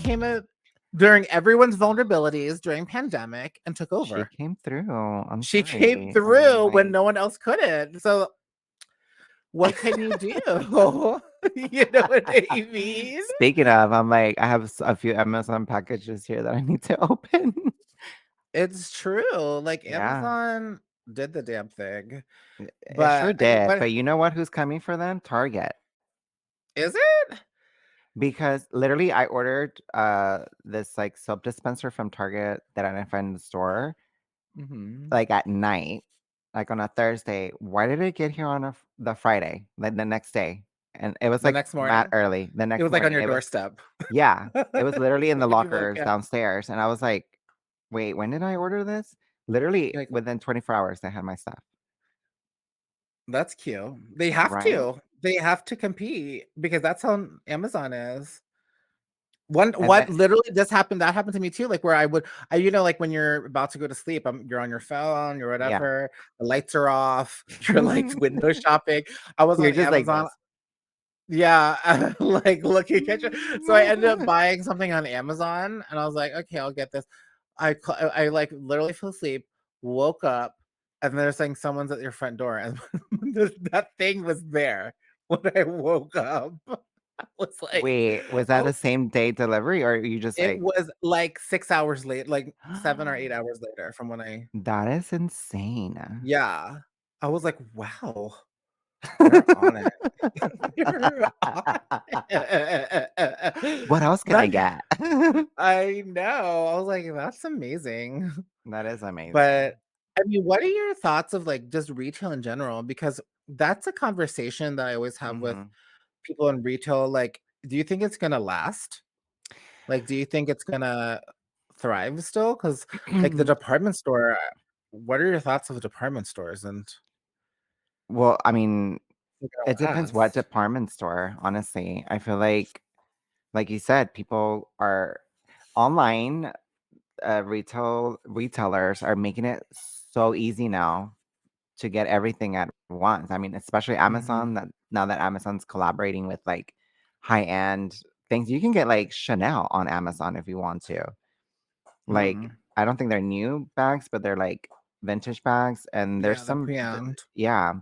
came in during everyone's vulnerabilities during pandemic and took She over. came through. I'm She came sorry. I mean, through when like, no one else couldn't. So what can you do? You know what I mean? speaking of, I'm like, I have a few Amazon packages here that I need to open. It's true. Like Yeah, Amazon did the damn thing. it sure But I mean, did. what But you know what? Who's coming for them? Target. is it? Because literally, I ordered this like soap dispenser from Target that I didn't find in the store, Mhm. like at night, like on a Thursday. Why did it get here on the Friday, like the next day? And it was The like next mad morning? early. The It next was like on morning, your it was doorstep. yeah, it was literally in the When you woke lockers up. downstairs, and I was like, "Wait, when did I order this?" Literally You're like, within 24 hours, I had my stuff. that's cute. They have Right? to. They have to compete because that's how Amazon is. One And what then literally this happened that happened to me too, like, where like, when you're about to go to sleep, you're on your phone, you're yeah, whatever, the lights are off, you're, like, window shopping. I was you're on just like Amazon. this. Yeah, like, looking at you. So I ended up buying something on Amazon, and I was like, "Okay, I'll get this." like, literally fell asleep, woke up, and they're saying someone's at your front door, and that thing was there when I woke up. I was like, Wait, was that "Oh." the same day delivery, or you just It like? was, like, 6 hours late, like, 7 or 8 hours later from when I That is insane. yeah. I was like, "Wow, they're on it." They're on it. What else can I That get? I know. I was like, "That's amazing." That is amazing. But, I mean, what are your thoughts of, like, just retail in general? Because that's a conversation that I always have with Mhm. people in retail, like, do you think it's gonna last? Like, do you think it's gonna thrive still? Because like, the department store, what are your thoughts of the department stores and Well, I mean, think it it'll depends what last? department store, honestly. I feel like you said, people are online, retailers are making it so easy now to get everything at once. I mean, especially Mhm, Amazon, that now that Amazon's collaborating with like high-end things, you can get like Chanel on Amazon if you want to. Like, mm. I don't think they're new bags, but they're like vintage bags. And there's Yeah, the some, pre-owned. yeah,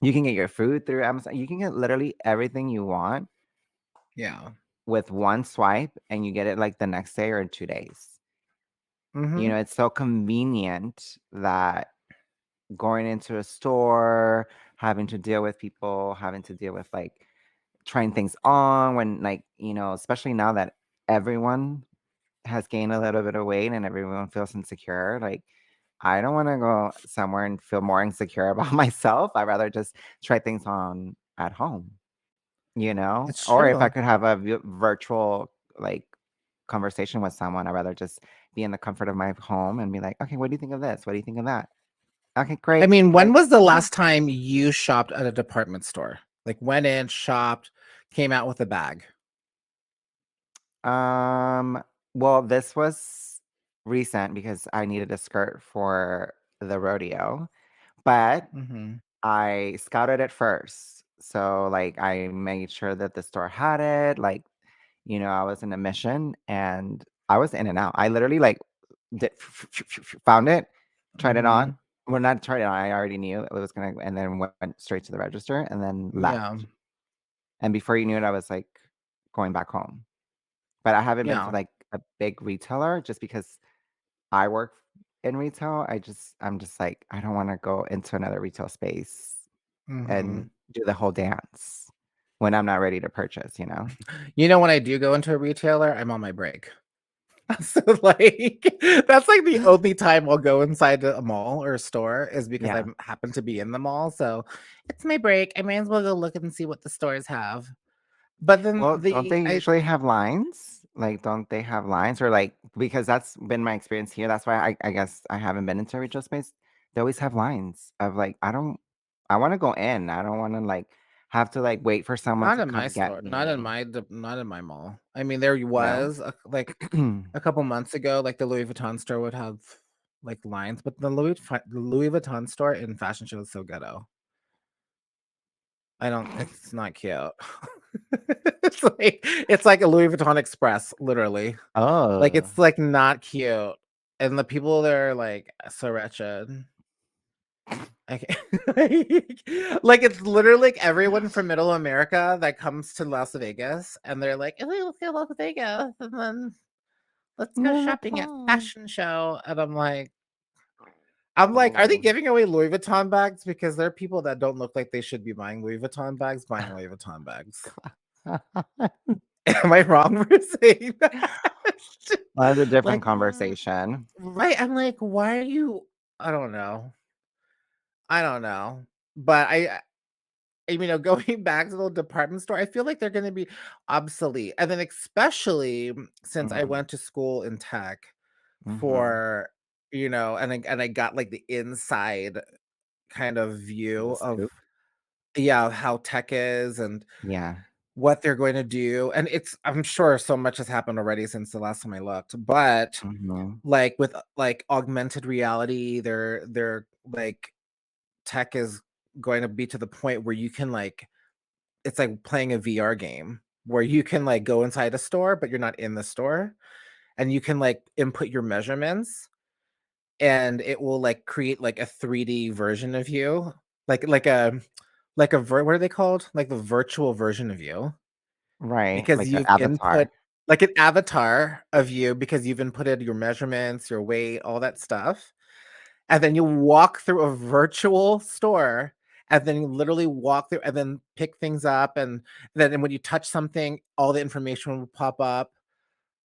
you can get your food through Amazon. You can get literally everything you want Yeah. with one swipe, and you get it like the next day or in 2 days. You Mhm. know, it's so convenient that going into a store, having to deal with people, having to deal with like trying things on when, like, especially now that everyone has gained a little bit of weight and everyone feels insecure. Like, I don't want to go somewhere and feel more insecure about myself. I'd rather just try things on at home, It's or if I true. could have a virtual like conversation with someone, I'd rather just be in the comfort of my home and be like, okay, what do you think of this? What do you think of that? Okay, I great. mean, when Like, was the yeah. last time you shopped at a department store? Like, went in, shopped, came out with a bag? Um, well, this was recent because I needed a skirt for the rodeo, but Mhm. I scouted it first. So, like, I made sure that the store had it. Like, I was in a mission and I was in and out. I literally, like, did, found it, tried it Mhm. on. Well, not tried it on. I already knew it was going to, and then went straight to the register and then Yeah. left. And before you knew it, I was like going back home. But I haven't been to Yeah. like a big retailer just because I work in retail. I'm just like, I don't want to go into another retail space Mhm. and do the whole dance when I'm not ready to purchase? You know, when I do go into a retailer, I'm on my break. So, like, that's, like, the only time I'll go inside a mall or a store is because I Yeah. happen to be in the mall, so it's my break. I might as well go look and see what the stores have. But then Well, don't they I usually have lines? Like, don't they have lines? Or like, because that's been my experience here. That's why I guess I haven't been into a retail space. They always have lines of like, I want to go in. I don't want to like have to like wait for someone not to in my come get store, not in me. my not in my mall. I mean, there No? was, like, a couple months ago, like, the Louis Vuitton store would have, like, lines, but the Louis Vuitton store in fashion show is so ghetto. I don't it's not cute. It's like a Louis Vuitton Express, literally. Like, Oh, it's, like, not cute, and the people there are, like, so wretched. I like, it's literally, like, everyone from Middle America that comes to Las Vegas, and they're like, "Hey, let's go to Las Vegas, and then let's go Louis shopping at Vuitton. fashion show," and I'm like, "Are they Oh. giving away Louis Vuitton bags?" Because there are people that don't look like they should be buying Louis Vuitton bags, buying Louis Vuitton bags. Am I wrong for saying that? That's a different Like, conversation. right, I'm like, "Why are you" I don't know. I don't know. But going back to the department store, I feel like they're gonna be obsolete, and then especially since I Mhm, went to school in tech mhm. for, and I got, like, the inside kind of view The of, scoop? yeah, how tech is and Yeah. what they're going to do, and I'm sure so much has happened already since the last time I looked, but, Mhm. like, with, like, augmented reality, they're, like, tech is going to be to the point where you can, like, it's like playing a VR game where you can, like, go inside a store, but you're not in the store, and you can, like, input your measurements, and it will, like, create, like, a 3D version of you, like a what are they called? Like, the virtual version of you, Right, because like an you've input avatar. like, an avatar of you because you've inputted your measurements, your weight, all that stuff, and then you walk through a virtual store, and then you literally walk through and then pick things up, and then when you touch something, all the information will pop up,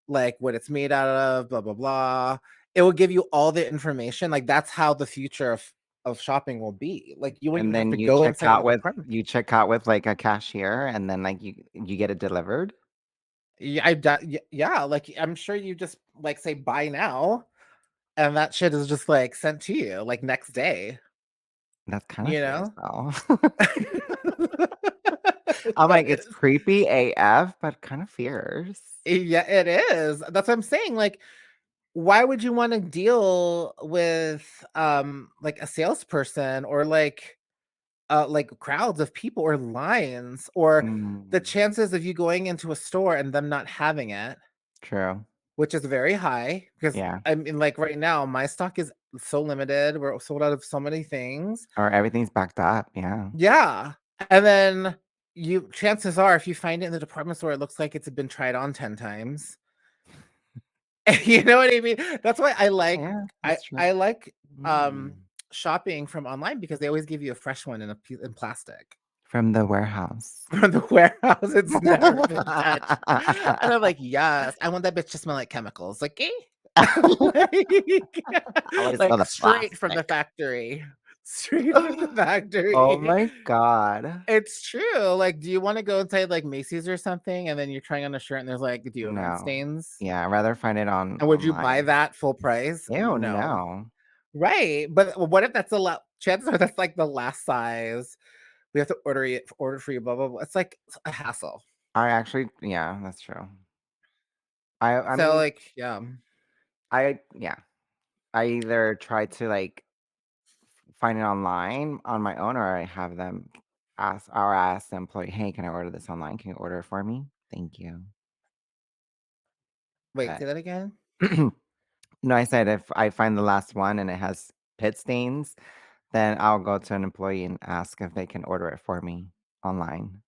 like what it's made out of, blah, blah, blah. It will give you all the information, like, that's how the future of shopping will be, like, you won't And even have then to go inside the department. you check out with, like, a cashier, and then, like, you get it delivered? Yeah, yeah, like, I'm sure you just, like, say, "Buy now," and that shit is just, like, sent to you, like, next day, That's kinda you fierce, know? though. I'm That like, it's is. creepy AF, but kinda fierce. Yeah, it is. That's what I'm saying, like, why would you wanna deal with, like, a salesperson or, like, crowds of people or lines or the Mm, chances of you going into a store and them not having it, true. which is very high because, Yeah. I mean, like, right now, my stock is so limited, we're sold out of so many things. Or everything's backed up, yeah. Yeah, and then chances are, if you find it in the department store, it looks like it's been tried on 10 times. You know what I mean? That's why Yeah, I that's true. I like, Mm. shopping from online because they always give you a fresh one in plastic. From the warehouse. From the warehouse, it's never been touched. And I'm like, "Yes, I want that bitch to smell like chemicals." Like, "Eh?" Like I wanna smell like, the straight from the plastic. factory. Straight from the Oh factory. my god. It's true, like, do you wanna go inside, like, Macy's or something, and then you're trying on a shirt and there's, like, deodorant No. stains? Yeah, I'd rather find it And would you buy online. that full price? Ew, No. no. Right, but what if that's a lot chances are that's, like, the last size. We have to order for you, blah, blah, blah. It's, like, a hassle. I actually yeah, that's true. I So, mean, like, yeah. yeah. I either try to, like, find it online on my own, or I have them ask the employee, "Hey, can I order this online? Can you order it for me? Thank you." Wait, But say that again? no, I said if I find the last one and it has pit stains, then I'll go to an employee and ask if they can order it for me online.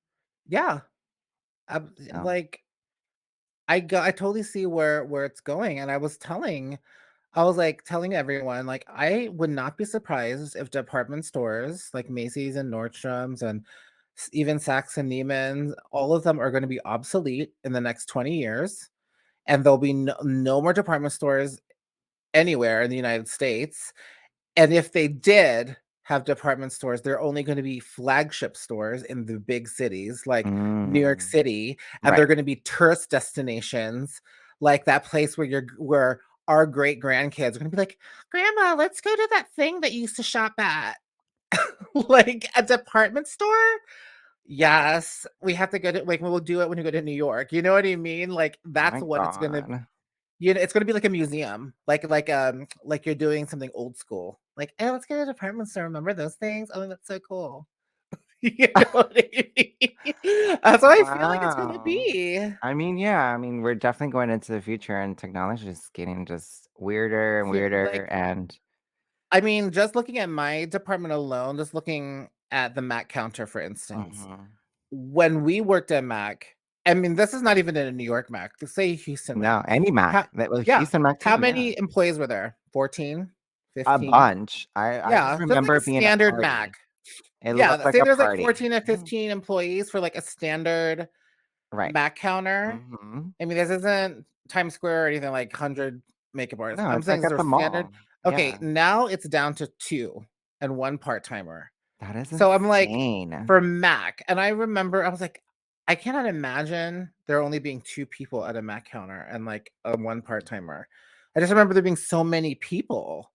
Yeah. So, Like, I totally see where it's going, and I was, like, telling everyone, like, I would not be surprised if department stores like Macy's and Nordstrom's and even Saks and Neiman's, all of them are gonna be obsolete in the next 20 years, and there'll be no more department stores anywhere in the United States. And if they did have department stores, they're only gonna be flagship stores in the big cities like New York mm, City, and right. they're gonna be tourist destinations, like that place where our great grandkids are gonna be like, "Grandma, let's go to that thing that you used to shop at." Like, a department store? Yes, we have to go to like, we'll do it when we go to New York, you know what I mean? Like, Oh that's my what it's gonna god. it's gonna be like a museum, like you're doing something old school. Like, "Hey, let's get a department store, remember those things? Oh, that's so cool." You know what I mean? That's what I feel like it's gonna Wow. be. I mean, yeah, I mean, we're definitely going into the future and technology is getting just weirder and weirder Like, and I mean, just looking at my department alone, just looking at the Mac counter, for instance. mhm. When we worked at Mac, I mean, this is not even in a New York Mac. Let's say Houston Mac. No, any How, Mac. That was yeah. Houston Mac How too, yeah. many employees were there? 14, A 15? bunch. I just Yeah, just like remember a it being a standard party. Mac. It Yeah, looked like say a there's like party. 14 or Yeah. 15 employees for like a standard Right. Mac counter. Mhm. I mean, this isn't Times Square or anything like 100 makeup artists. No, I'm it's saying like these at are the standard. mall. Okay, Yeah. now it's down to 2 and 1 part-timer. That is So I'm like, insane. for Mac, and I remember I was like, I cannot imagine there only being 2 people at a Mac counter and like a 1 part-timer. I just remember there being so many people.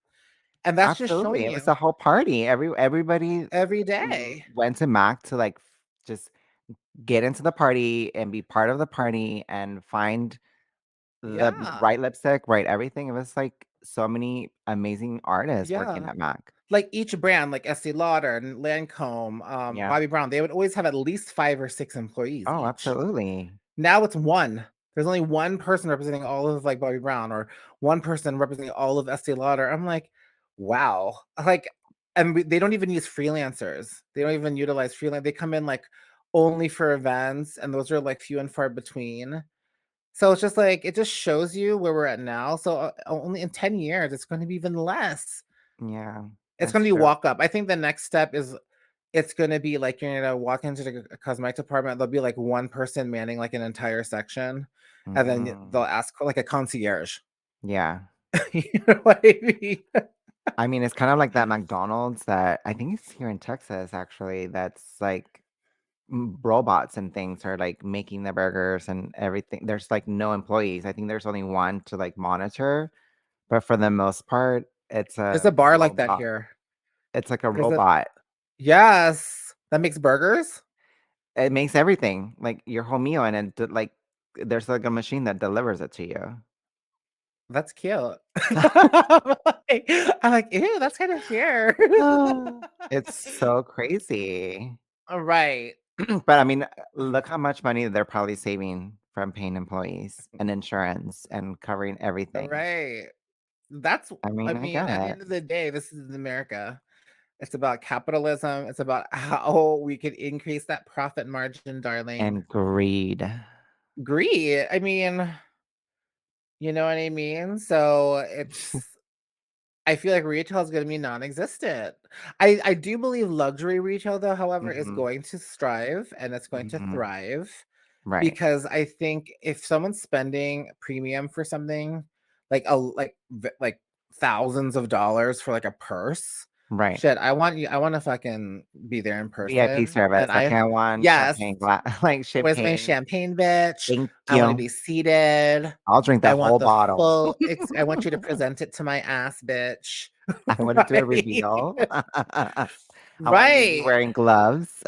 And that's just Absolutely. showing It was you a whole party. Everybody every day. went to Mac to like just get into the party and be part of the party and find the Yeah. right lipstick, right everything. It was like so many amazing artists working Yeah. at Mac. Like each brand, like Estee Lauder and Lancome, Yeah. Bobbi Brown, they would always have at least 5 or 6 employees Oh, each. absolutely. Now it's 1. There's only 1 person representing all of like Bobbi Brown or 1 person representing all of Estee Lauder. I'm like, wow. Like, and they don't even use freelancers. They don't even utilize freelance. They come in like only for events, and those are like few and far between. So it's just like it just shows you where we're at now. So only in 10 years, it's going to be even less. Yeah, It's that's gonna be true. walk up. I think the next step is it's gonna be like you're gonna walk into the cosmetic department, there'll be like 1 person manning like an entire section, and then they'll Mhm. ask like a concierge. Yeah. You know what I mean? I mean, it's kind of like that McDonald's that I think it's here in Texas actually, that's like robots and things are like making the burgers and everything. There's like no employees. I think there's only one to like monitor, but for the most part, it's There's a a bar like that robot. here. It's like a There's a robot. yes, that makes burgers? It makes everything like your whole meal, and like there's like a machine that delivers it to you. That's cute. I'm like, "Ew, that's kinda weird." It's so crazy. Right, But I mean, look how much money they're probably saving from paying employees and insurance and covering everything. right. That's I I mean, I mean, get at the it. end of the day, this is America. It's about capitalism. It's about how we could increase that profit margin, darling. And greed. Greed. I mean, you know what I mean? So I feel like retail is going to be non-existent. I do believe luxury retail, though, however, is Mhm, going to strive and it's going to mhm. thrive Right, because I think if someone's spending premium for something, like thousands of dollars for like a purse, right. shit, I want to fucking be there in VIP person. And service, like, I want yes, champagne gla like, where's my champagne. champagne, bitch? Thank I want to you. be seated. I'll drink I the want whole the bottle. I want you to present it to my ass, bitch. I wanna do a Right. reveal. I want you to be Right. wearing gloves.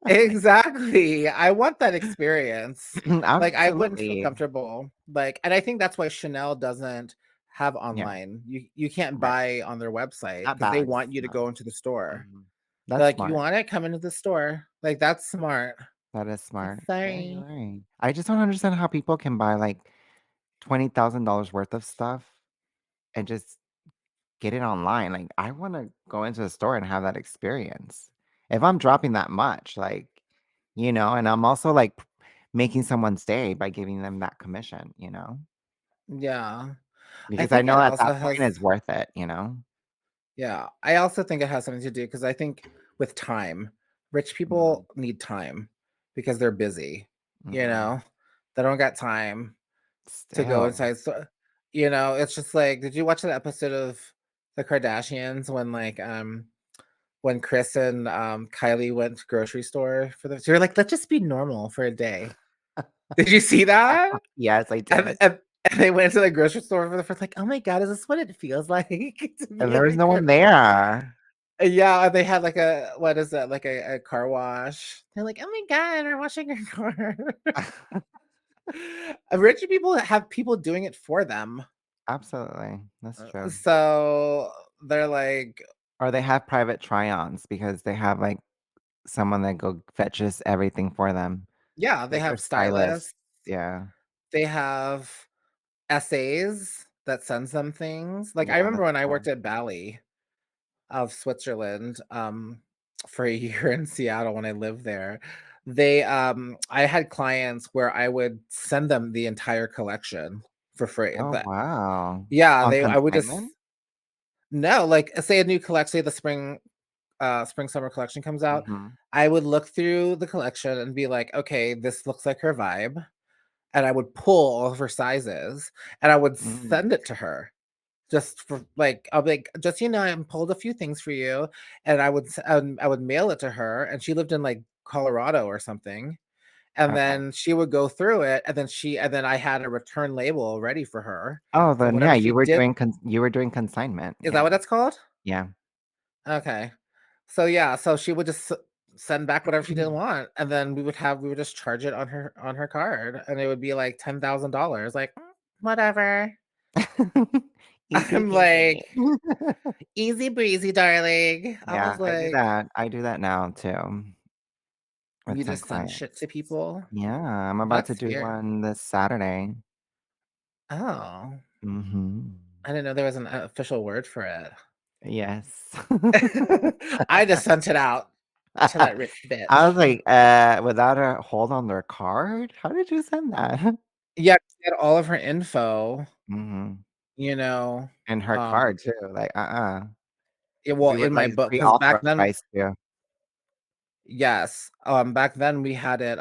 Exactly. I want that experience. Like, I wouldn't feel Absolutely. comfortable. Like, and I think that's why Chanel doesn't have Yeah, online. You can't right. buy on their website Not because they bags, want you to no. go into the store. Mhm. They're That's like, "You smart. want it? Come into the store." Like, that's smart. That is Like, smart. Yeah, you're sorry. right. I just don't understand how people can buy, like, $20,000 worth of stuff and just get it online. Like, I wanna go into the store and have that experience. If I'm dropping that much, like, and I'm also, like, making someone's day by giving them that commission, Yeah. I because I think know it at also that point has it's worth it, you know? yeah, I also think it has something to do because I think with time, rich Mhm, people need time because they're busy, you mhm. know? They don't got time to go Still. inside. So, it's just like, did you watch that episode of The Kardashians when Chris and Kylie went to grocery store for the? So you're like, let's just be normal for a day. Did you see that? Yes, I And, did. and, and they went to the grocery store for the first, like, oh my god, is this what it feels like to And be there in was the no one grocery? there. Yeah, they had like a what is that? Like a car wash. They're like, "Oh my god, we're washing your car." Rich people have people doing it for them. Absolutely. That's true. So they're like, Or they have private try-ons because they have, like, someone that go fetches everything for them, Yeah, they like their have stylist. stylists, Yeah. they have essays that sends them things. Like, I Yeah, remember that's when I cool. worked at Bali of Switzerland, for a year in Seattle when I lived there, I had clients where I would send them the entire collection for free, Oh, wow. yeah, On I would just consignment? no, like, say a new collection, say the spring summer collection comes out, Mhm. I would look through the collection and be like, "Okay, this looks like her vibe," and I would pull all of her sizes, and I would Mm, send it to her. Just for like, I'll be like, "Just, I pulled a few things for you," and I would mail it to her, and she lived in, like, Colorado or something, and okay. then she would go through it, and then I had a return label ready for her, Oh, so then yeah, whatever she did. you were doing consignment. Is that Yeah. what that's called? Yeah. Okay. So, yeah, so she would just send back whatever she didn't want, and then we would just charge it on her card, and it would be, like, $10,000, like, whatever." Easy I'm peasy. like, "Easy breezy, darling." I Yeah, was I do like, that. I do that now too with "You some just send shit clients. to people?" Yeah, I'm about to That's do weird. one this Saturday. Oh, Mhm. I didn't know there was an official word for it. Yes. I just sent it out to that rich I was bitch. like, without a hold on their card? How did you send that? Yeah, she had all of her info, Mhm. you know, And her um, card too, like, well, we would, in my like, book, because back then, pre-authorize you. yes, back then we had it,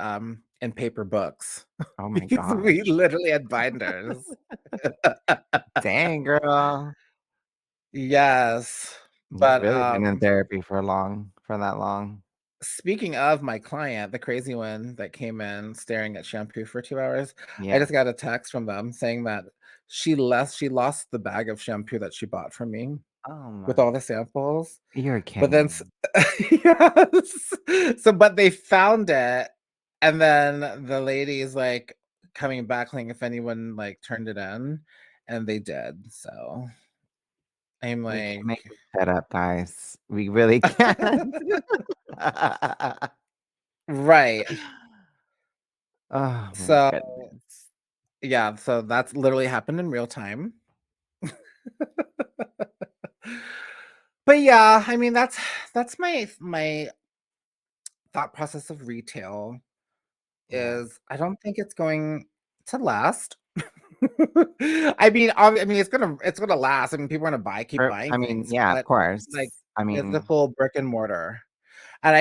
in paper books Oh my because we gosh. literally had binders. Dang, girl. Yes, You've but, really been in therapy for that long. speaking of my client, the crazy one that came in staring at shampoo for 2 hours, I Yeah. just got a text from them saying that she lost the bag of shampoo that she bought from me Oh with my all the samples, You're but then kidding. yes. So, but they found it, and then the lady's, like, coming back, like, if anyone, like, turned it in, and they did, so I'm We can't like make this shit up, guys. We really can't. right. Oh my So, goodness. yeah, so that's literally happened in real time. But yeah, I mean, that's my thought process of retail Yeah. is I don't think it's going to last. I mean, it's gonna last. I mean, people are gonna keep buying I mean, things, yeah, of but course. like, I it's the mean, whole brick and mortar. And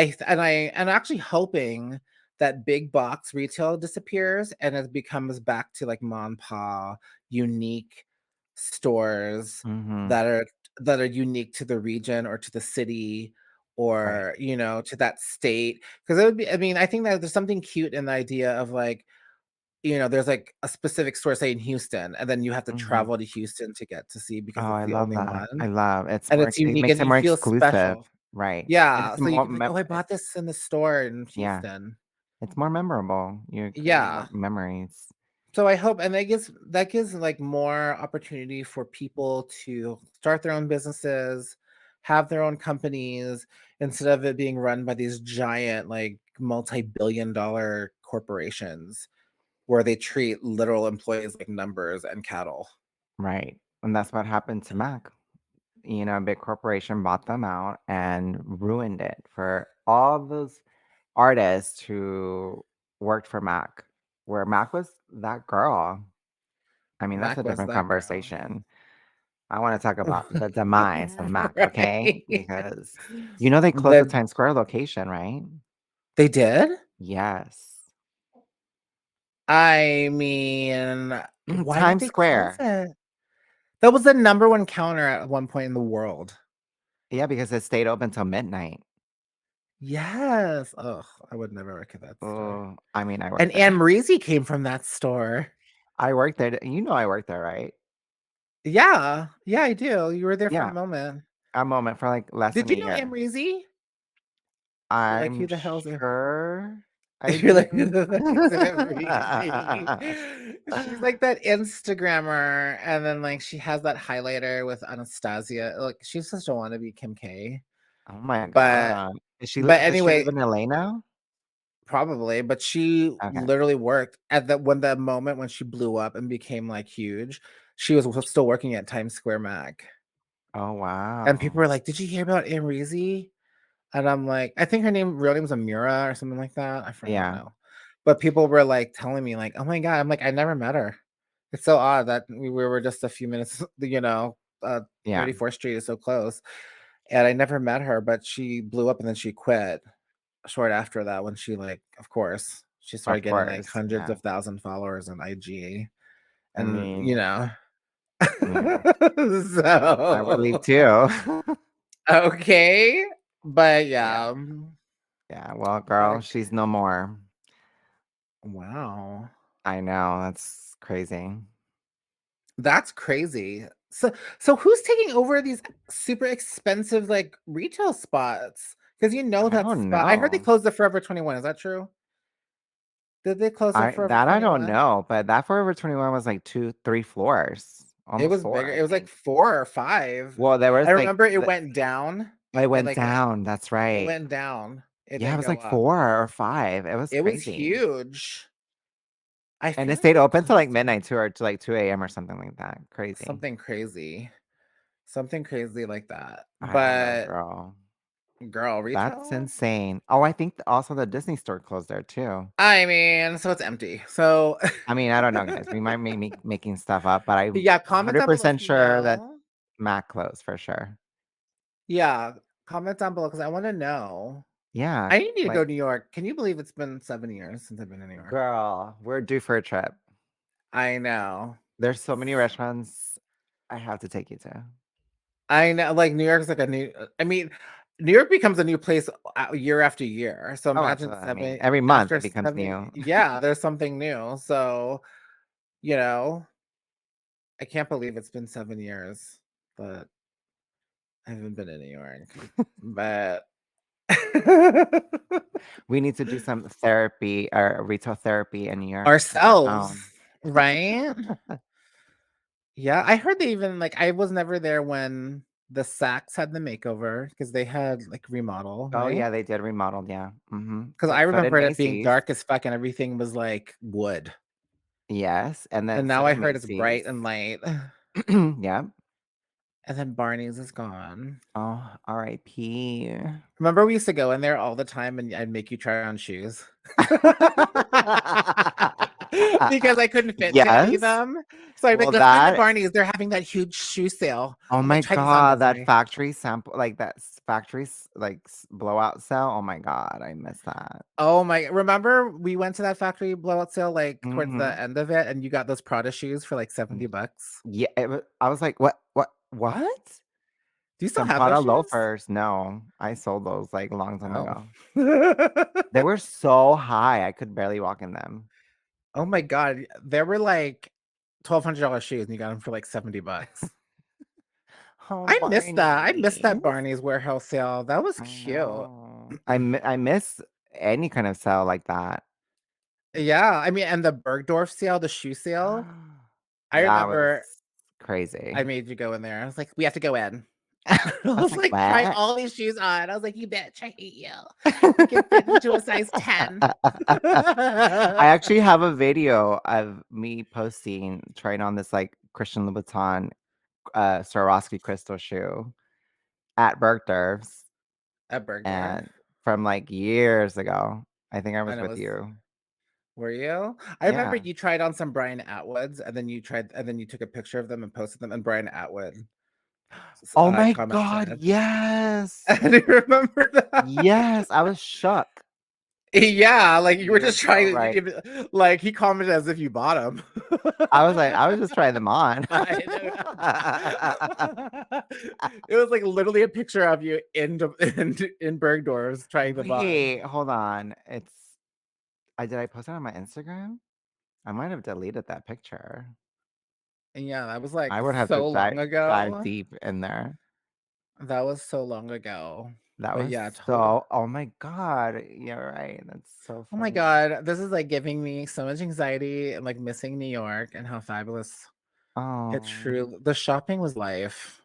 actually hoping that big box retail disappears and it becomes back to like mom and pa unique stores mhm, that are unique to the region or to the city right. or to that state, because it would be, I mean, I think that there's something cute in the idea of like, there's like a specific store, say in Houston, and then you have to Mhm. travel to Houston to get to see Oh, because it's I the love only that. one I love and it's it unique makes and it you more feel exclusive. special. Right. And Yeah, it's so you more can be like, "Oh, I bought this in the store in yeah, Houston." it's more memorable. You're creating more Yeah. memories. So I hope, and that gives, like, more opportunity for people to start their own businesses, have their own companies, instead of it being run by these giant, like, multi-billion dollar corporations where they treat literal employees like numbers and cattle. Right. And that's what happened to Mac. A big corporation bought them out and ruined it for all those artists who worked for Mac, where Mac was that girl. I mean, that's a Mac was different that girl. conversation. I want to talk about the demise of Mac, okay? Right. Because they closed the The Times Square location, right? They did? Yes. I mean, why did Times they close Square. it? That was the number 1 counter at one point in the world. Yeah, because it stayed open till midnight. Yes. Ugh, I would never work at that store. Oh, I mean, I And worked Anne there. Marisi came from that store. I worked there. I worked there, right? Yeah. Yeah, I do. You were there for a Yeah, moment. a moment for like less than Did a you know Anne year. Marisi? You're like, I'm "Who the hell's Anne?" sure I You're do. like, "Who the fuck is Anne Marisi?" She's like that Instagrammer, and then, like, she has that highlighter with Anastasia. Like, she's such a wannabe Kim K. Oh my But god. But Does she anyway, live in LA now? probably, but she Okay. literally worked at the moment when she blew up and became, like, huge, she was still working at Times Square Mac, Oh, and people wow. were like, "Did you hear about Amrezy?" And I'm like, I think her real name was Amira or something like that, I don't Yeah. know. But people were, like, telling me, like, "Oh my god," I'm like, "I never met her." It's so odd that we were just a few minutes, 34th Street is so close, and I never met her, but she blew up and then she quit short after that when she, like, of course, she started Of getting, like, course, hundreds yeah. of thousand followers on IG, I and, mean, yeah, I would leave so too. okay, but Yeah. yeah, Yeah, well, what girl, a she's no more. wow. I know, that's crazy. That's crazy. So who's taking over these super expensive, like, retail spots? Because I that don't spot I heard they know. closed the Forever 21, is that true? Did they close the Forever I don't 21? know, but that Forever 21 was like 2, 3 floors, It almost was 4, bigger. I It was like think. 4 or 5. Well, there I was like remember it went down. it It, went like, down, that's it right. went down. It Yeah, it didn't was go like up. 4 or 5. It was It was crazy. huge. I And feel it like stayed it open till like closed midnight too, or to like 2 a.m. or something like that. Crazy. something crazy. Something crazy like that. I don't know, But girl. girl, That's retail? insane. Oh, I think also the Disney store closed there too. I mean, so it's empty. So I mean, I don't know, guys. We might be making stuff up, but I'm yeah, comment down below if 100% you sure that know. Mac closed for sure. Yeah, comment down below because I want to know. Yeah, I need to go like, to New York. Can you believe it's been 7 years since I've been in New York? girl, we're due for a trip. I know. There's so many restaurants I have to take you to. I know. Like New York's like a new. I mean, New York becomes a new place year after year. So Oh, imagine absolutely. I mean, seven every month after it becomes 7. new. Yeah, there's something new. So you know, I can't believe it's been 7 years, but I haven't been in New York. But We need to do some therapy or retail therapy in New York on our ourselves, own. right? Yeah, I heard they even like I was never there when the Saks had the makeover because they had like remodel, Oh, right? yeah, they did remodel, yeah. Because I So did remember it being Macy's. dark as fuck and everything was like wood. Yes, and then And so now I did heard it's Macy's. bright and light. Yeah. And then Barney's is gone. Oh, R.I.P. Remember we used to go in there all the time and I'd make you try on shoes? Because I couldn't fit to any of Yes. them. So I'd be like, Well, let's go into that Barney's. They're having that huge shoe sale. oh I'm like, my try this on, god, that Desiree. factory sample like that factory blowout sale. Oh my god, I miss that. Oh my, remember we went to that factory blowout sale like towards the Mhm. end of it and you got those Prada shoes for like $70? Yeah, I was like, what? Do you still Some have those Prada shoes? loafers. No, I sold those like a long time Oh. ago. They were so high, I could barely walk in them. Oh my god, there were like $1,200 shoes and you got them for like $70. Oh, I missed that. I missed that Barney's. Barney's warehouse sale. That was I cute. know. I miss any kind of sale like that. Yeah, I mean, and the Bergdorf sale, the shoe sale. I That was remember I crazy. made you go in there. I was like, "We have to go in." I I was was like, like, "Try "What?" all these shoes on." I was like, "You bitch, I hate you. You can fit into a size 10." I actually have a video of me posting trying on this like Christian Louboutin Swarovski crystal shoe at Bergdorf's At Bergdorf. and from like years ago. I think I And was it with was you. were you? I remember Yeah. you tried on some Brian Atwoods, and then you took a picture of them and posted them, and Brian Atwood Oh my god, commented. yes. I do remember that. Yes, I was shook. Yeah, like you were You're just so trying right. to like he commented as if you bought him. I was just trying them on. I know. It was like literally a picture of you in Bergdorf's trying them on. Wait, hold on. I did I post it on my Instagram? I might have deleted that picture. And yeah, that was like I would have to so long dive ago. deep in there. That was so long ago. That But was yeah, totally. so oh my god. You're right. That's so Oh my funny. god, this is like giving me so much anxiety and like missing New York and how fabulous it Oh, truly the shopping was life.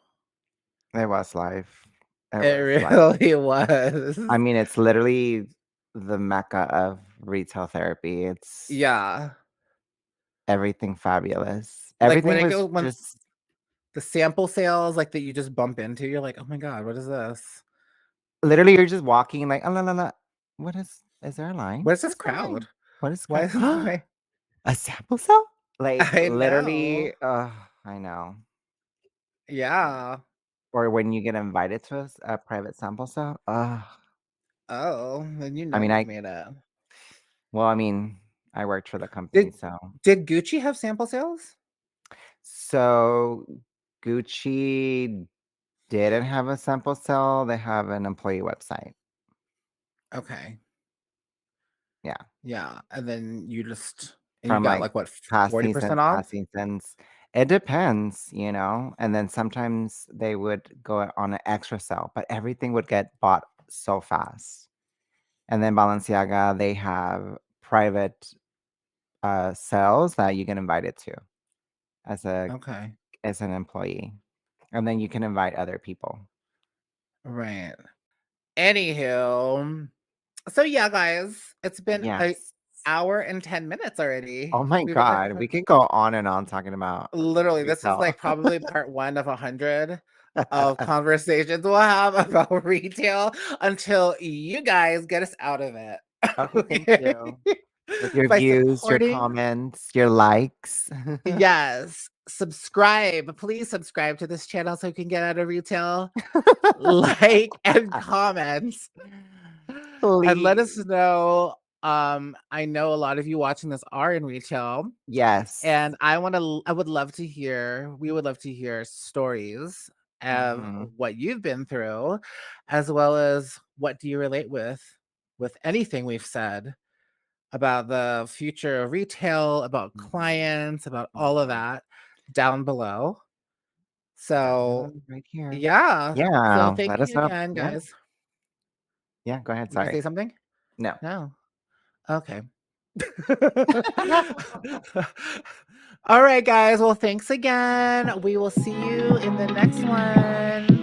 it was life. It It was like, really was. I mean, it's literally the mecca of retail therapy. It's Yeah. everything fabulous. Like when Everything it was goes when just the sample sales like that you just bump into, you're like, "Oh my god, what is this? literally you're just walking like, oh, la, la, la. What is there a line? What is this What's the crowd? line? What is Why crowd? is this my?" A sample cell? Like I know. literally, I know. Yeah. Or when you get invited to a private sample cell. Oh, then you I know mean, you've made it. I mean, I worked for the company, Did so did Gucci have sample sales? so Gucci didn't have a sample cell. They have an employee website. Okay. Yeah, Yeah, and then you from got like like what, past 40% seasons, off? past seasons. It depends, you know. And then sometimes they would go on an extra sale, but everything would get bought so fast. And then Balenciaga, they have private sales that you get invited to as a Okay. as an employee, and then you can invite other people. Right. Anywho, so yeah, guys, it's been a Yes. hour and 10 minutes already. Oh my We've been God, we could go on and on talking about literally, this is retail. like probably part 1 of 100 of conversations we'll have about retail until you guys get us out of it. Okay, thank Okay? you. With your By views, your supporting. comments, your likes. Yes, subscribe. Please subscribe to this channel so you can get out of retail. Like and comment. And let us Please. know. I know a lot of you watching this are in retail, Yes. and I would love to hear, we would love to hear stories of Hmm. what you've been through, as well as what do you relate with anything we've said about the future of retail, about clients, about all of Hmm. that down below. Down So, below right here. yeah. So Yeah, thank let us you know. again, Yeah. guys. Yeah, go ahead. You gonna Sorry. say something? No. No. Okay. All right, guys. Well, thanks again. We will see you in the next one.